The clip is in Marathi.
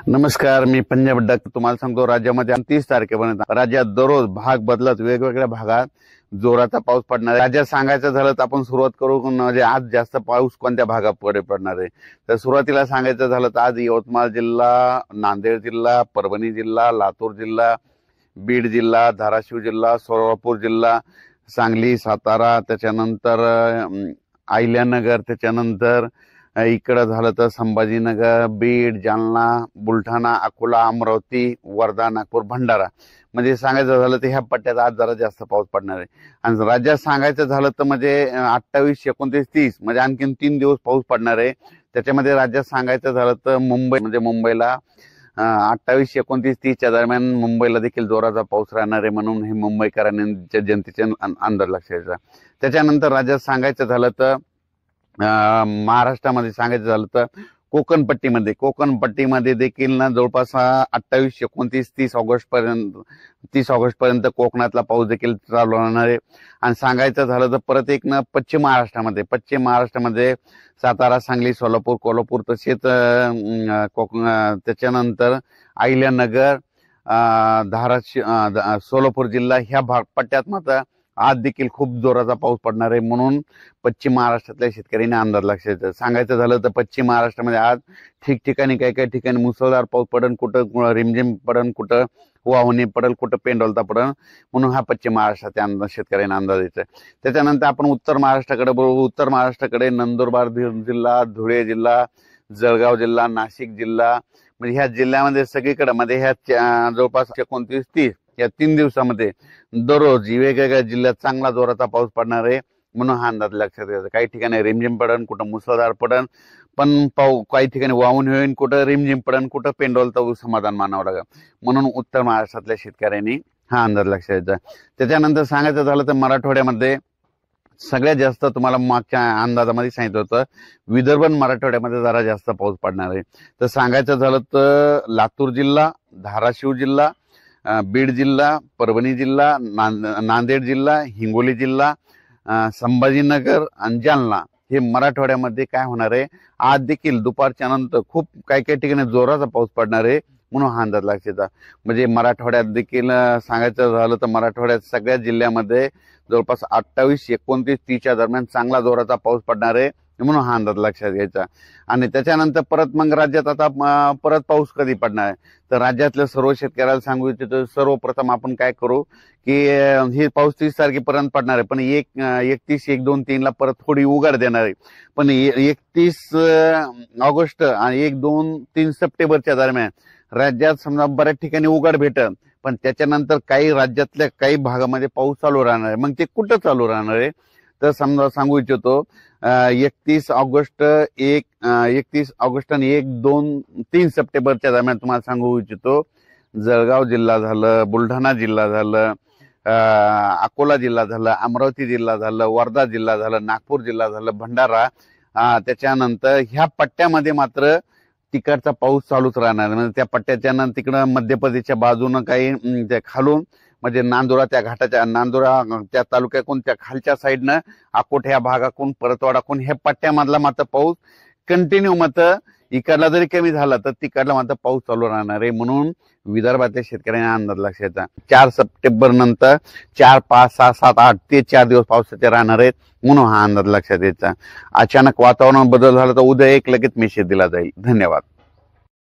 नमस्कार, मी पंजाब डक तुम्हाला सांगतो राज्यामध्ये 30 तारखेपर्यंत राज्यात दररोज भाग बदलत वेगवेगळ्या भागात जोराचा पाऊस पडणार आहे। राज्यात सांगायचं झालं तर आपण सुरुवात करू म्हणजे आज जास्त पाऊस कोणत्या भागाकडे पडणार आहे। तर सुरुवातीला सांगायचं झालं तर आज यवतमाळ जिल्हा, नांदेड जिल्हा, परभणी जिल्हा, लातूर जिल्हा, बीड जिल्हा, धाराशिव जिल्हा, सोलापूर जिल्हा, सांगली, सातारा, त्याच्यानंतर अहिल्यानगर, त्याच्यानंतर इकडं झालं तर संभाजीनगर, बीड, जालना, बुलढाणा, अकोला, अमरावती, वर्धा, नागपूर, भंडारा म्हणजे सांगायचं झालं तर ह्या पट्ट्यात आज जरा जास्त पाऊस पडणार आहे। आणि राज्यात सांगायचं झालं तर म्हणजे 28, 29, 30 म्हणजे आणखीन 3 दिवस पाऊस पडणार आहे। त्याच्यामध्ये राज्यात सांगायचं झालं तर मुंबई म्हणजे मुंबईला 28, 29, 30च्या दरम्यान मुंबईला देखील जोराचा पाऊस राहणार आहे, म्हणून हे मुंबईकरांच्या जनतेचे अंदाज लक्षात घ्यायचा। त्याच्यानंतर राज्यात सांगायचं झालं तर महाराष्ट्रामध्ये सांगायचं झालं तर कोकण पट्टीमध्ये देखील ना जवळपास 28, 29, 30 ऑगस्ट पर्यंत कोकणातला पाऊस देखील चालू राहणार आहे। आणि सांगायचं झालं तर परत एक ना पश्चिम महाराष्ट्रामध्ये सातारा, सांगली, सोलापूर, कोल्हापूर तसेच त्याच्यानंतर अहिल्यानगर, धाराशिव, सोलापूर जिल्हा ह्या पट्ट्यात मात्र आज देखील खूप जोराचा पाऊस पडणार आहे, म्हणून पश्चिम महाराष्ट्रातल्या शेतकऱ्यांनी अंदाज लक्षात सांगायचं झालं तर पश्चिम महाराष्ट्रामध्ये आज ठिकठिकाणी काही ठिकाणी मुसळधार पाऊस पडन, कुठं रिमझिम पडन, कुठं वाहुणी पडल, कुठं पेंडोलता पडन, म्हणून हा पश्चिम महाराष्ट्राच्या शेतकऱ्यांना अंदाज द्यायचा। त्याच्यानंतर आपण उत्तर महाराष्ट्राकडे बघू। उत्तर महाराष्ट्राकडे नंदुरबार जिल्हा, धुळे जिल्हा, जळगाव जिल्हा, नाशिक जिल्हा म्हणजे ह्या जिल्ह्यामध्ये सगळीकडे मध्ये ह्या जवळपास 29, 30 या 3 दिवसामध्ये दररोज वेगवेगळ्या जिल्ह्यात चांगला जोराचा पाऊस पडणार आहे, म्हणून हा अंदाज लक्षात घ्यायचा। काही ठिकाणी रिमझिम पडन, कुठं मुसळधार पडन, पण काही ठिकाणी वाहून होईल, कुठं रिमझिम पडन, कुठं पेंडोलचं समाधान मानावं लागेल, म्हणून उत्तर महाराष्ट्रातल्या शेतकऱ्यांनी हा अंदाज लक्षात घ्यायचा। त्याच्यानंतर सांगायचं झालं तर मराठवाड्यामध्ये सगळ्यात जास्त तुम्हाला मागच्या अंदाजामध्ये सांगितलं होतं विदर्भ मराठवाड्यामध्ये जरा जास्त पाऊस पडणार आहे। तर सांगायचं झालं तर लातूर जिल्हा, धाराशिव जिल्हा, बीड जिल्हा, परभणी जिल्हा, नांदेड जिल्हा, हिंगोली जिल्हा, संभाजीनगर आणि जालना हे मराठवाड्यामध्ये काय होणार आहे, आज देखील दुपारच्या नंतर खूप काही ठिकाणी जोराचा पाऊस पडणार आहे, म्हणून हा अंदाज लक्षात। म्हणजे मराठवाड्यात देखील सांगायचं झालं तर मराठवाड्यात सगळ्या जिल्ह्यामध्ये जवळपास 28, 29, 30च्या दरम्यान चांगला जोराचा पाऊस पडणार आहे, म्हणून हा अंदाज लक्षात घ्यायचा। आणि त्याच्यानंतर परत मग राज्यात आता परत पाऊस कधी पडणार आहे, तर राज्यातल्या सर्व शेतकऱ्याला सांगू इच्छितो सर्वप्रथम आपण काय करू की हे पाऊस 30 तारखेपर्यंत पडणार आहे, पण 31, 1, 2, 3 ला परत थोडी उघाड देणार आहे, पण 31 ऑगस्ट आणि 1, 2, 3 सप्टेंबरच्या दरम्यान राज्यात समजा बऱ्याच ठिकाणी उघाड भेटल, पण त्याच्यानंतर काही राज्यातल्या काही भागामध्ये पाऊस चालू राहणार आहे। मग ते कुठं चालू राहणार आहे तर समजा सांगू इच्छितो 31 ऑगस्ट आणि 1, 2, 3 सप्टेंबरच्या दरम्यान तुम्हाला सांगू इच्छितो जळगाव जिल्हा झालं, बुलढाणा जिल्हा झालं, अकोला जिल्हा झालं, अमरावती जिल्हा झालं, वर्धा जिल्हा झालं, नागपूर जिल्हा झालं, भंडारा, त्याच्यानंतर ह्या पट्ट्यामध्ये मात्र तिकडचा पाऊस चालूच राहणार। म्हणजे त्या पट्ट्याच्या तिकडं मध्य प्रदेशच्या बाजूनं काही त्या खालून म्हणजे नांदुरा त्या घाटाच्या नांदुरा त्या तालुक्याकडून त्या खालच्या साईडनं अकोट ह्या भागाकडून परतवाडाकडून ह्या पट्ट्यामधला मात्र पाऊस कंटिन्यू मात्र इकडला जरी कमी झाला तर तिकडला मात्र पाऊस चालू राहणार आहे, म्हणून विदर्भातल्या शेतकऱ्यांना अंदाज लक्षात घ्यायचा। 4 सप्टेंबर नंतर 4, 5, 6, 7, 8 ते 4 दिवस पावसाचे राहणार आहेत, म्हणून हा अंदाज लक्षात घ्यायचा। अचानक वातावरण बदल झाला तर उद्या एक लगेच मेसेज दिला जाईल। धन्यवाद।